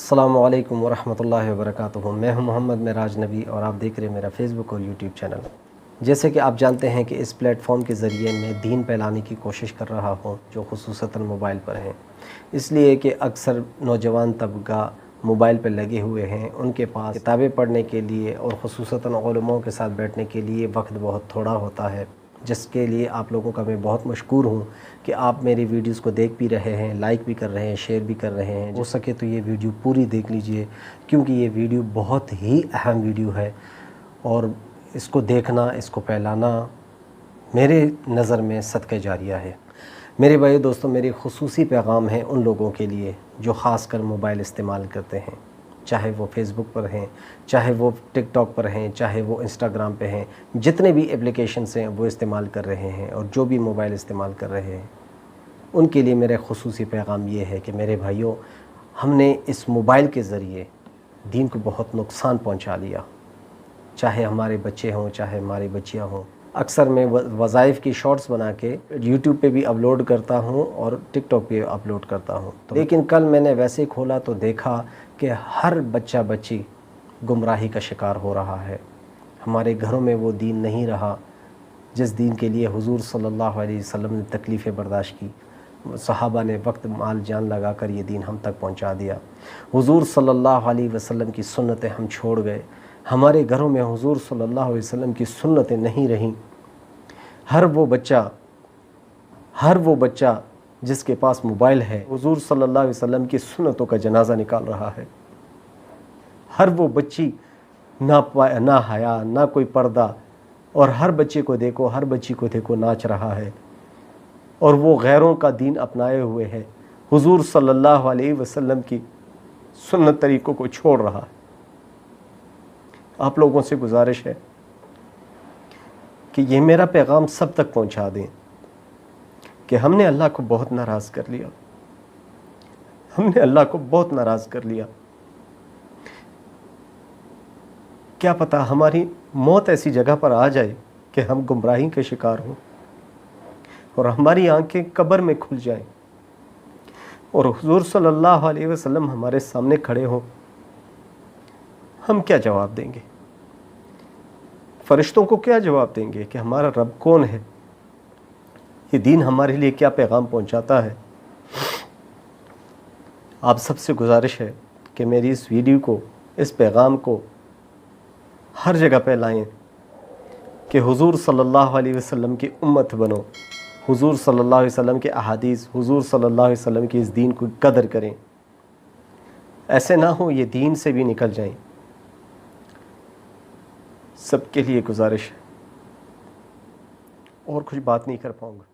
السلام علیکم ورحمۃ اللہ وبرکاتہ۔ میں ہوں محمد معراج نبی اور آپ دیکھ رہے ہیں میرا فیس بک اور یوٹیوب چینل۔ جیسے کہ آپ جانتے ہیں کہ اس پلیٹ فارم کے ذریعے میں دین پھیلانے کی کوشش کر رہا ہوں جو خصوصاً موبائل پر ہیں، اس لیے کہ اکثر نوجوان طبقہ موبائل پہ لگے ہوئے ہیں، ان کے پاس کتابیں پڑھنے کے لیے اور خصوصاً علماء کے ساتھ بیٹھنے کے لیے وقت بہت تھوڑا ہوتا ہے، جس کے لیے آپ لوگوں کا میں بہت مشکور ہوں کہ آپ میری ویڈیوز کو دیکھ بھی رہے ہیں، لائک بھی کر رہے ہیں، شیئر بھی کر رہے ہیں۔ ہو سکے تو یہ ویڈیو پوری دیکھ لیجئے، کیونکہ یہ ویڈیو بہت ہی اہم ویڈیو ہے اور اس کو دیکھنا، اس کو پھیلانا میرے نظر میں صدقہ جاریہ ہے۔ میرے بھائی دوستوں، میری خصوصی پیغام ہے ان لوگوں کے لیے جو خاص کر موبائل استعمال کرتے ہیں، چاہے وہ فیس بک پر ہیں، چاہے وہ ٹک ٹاک پر ہیں، چاہے وہ انسٹاگرام پہ ہیں، جتنے بھی اپلیکیشنز ہیں وہ استعمال کر رہے ہیں اور جو بھی موبائل استعمال کر رہے ہیں، ان کے لیے میرا خصوصی پیغام یہ ہے کہ میرے بھائیوں، ہم نے اس موبائل کے ذریعے دین کو بہت نقصان پہنچا لیا، چاہے ہمارے بچے ہوں، چاہے ہماری بچیاں ہوں۔ اکثر میں وظائف کی شارٹس بنا کے یوٹیوب پہ بھی اپلوڈ کرتا ہوں اور ٹک ٹاک پہ اپلوڈ کرتا ہوں، لیکن کل میں نے ویسے کھولا تو دیکھا کہ ہر بچہ بچی گمراہی کا شکار ہو رہا ہے۔ ہمارے گھروں میں وہ دین نہیں رہا جس دین کے لیے حضور صلی اللہ علیہ وسلم نے تکلیفیں برداشت کی، صحابہ نے وقت مال جان لگا کر یہ دین ہم تک پہنچا دیا۔ حضور صلی اللہ علیہ وسلم کی سنتیں ہم چھوڑ گئے، ہمارے گھروں میں حضور صلی اللہ علیہ وسلم کی سنتیں نہیں رہیں۔ ہر وہ بچہ جس کے پاس موبائل ہے حضور صلی اللہ علیہ وسلم کی سنتوں کا جنازہ نکال رہا ہے۔ ہر وہ بچی نہ حیا، نہ کوئی پردہ، اور ہر بچے کو دیکھو، ہر بچی کو دیکھو ناچ رہا ہے اور وہ غیروں کا دین اپنائے ہوئے ہے، حضور صلی اللہ علیہ وسلم کی سنت طریقوں کو چھوڑ رہا ہے۔ آپ لوگوں سے گزارش ہے کہ یہ میرا پیغام سب تک پہنچا دیں کہ ہم نے اللہ کو بہت ناراض کر لیا، ہم نے اللہ کو بہت ناراض کر لیا۔ کیا پتہ ہماری موت ایسی جگہ پر آ جائے کہ ہم گمراہی کے شکار ہوں اور ہماری آنکھیں قبر میں کھل جائیں اور حضور صلی اللہ علیہ وسلم ہمارے سامنے کھڑے ہوں، ہم کیا جواب دیں گے؟ فرشتوں کو کیا جواب دیں گے کہ ہمارا رب کون ہے؟ یہ دین ہمارے لیے کیا پیغام پہنچاتا ہے؟ آپ سب سے گزارش ہے کہ میری اس ویڈیو کو، اس پیغام کو ہر جگہ پہ لائیں کہ حضور صلی اللہ علیہ وسلم کی امت بنو، حضور صلی اللہ علیہ وسلم کے احادیث، حضور صلی اللہ علیہ وسلم کی اس دین کو قدر کریں، ایسے نہ ہو یہ دین سے بھی نکل جائیں۔ سب کے لیے گزارش ہے، اور کچھ بات نہیں کر پاؤں گا۔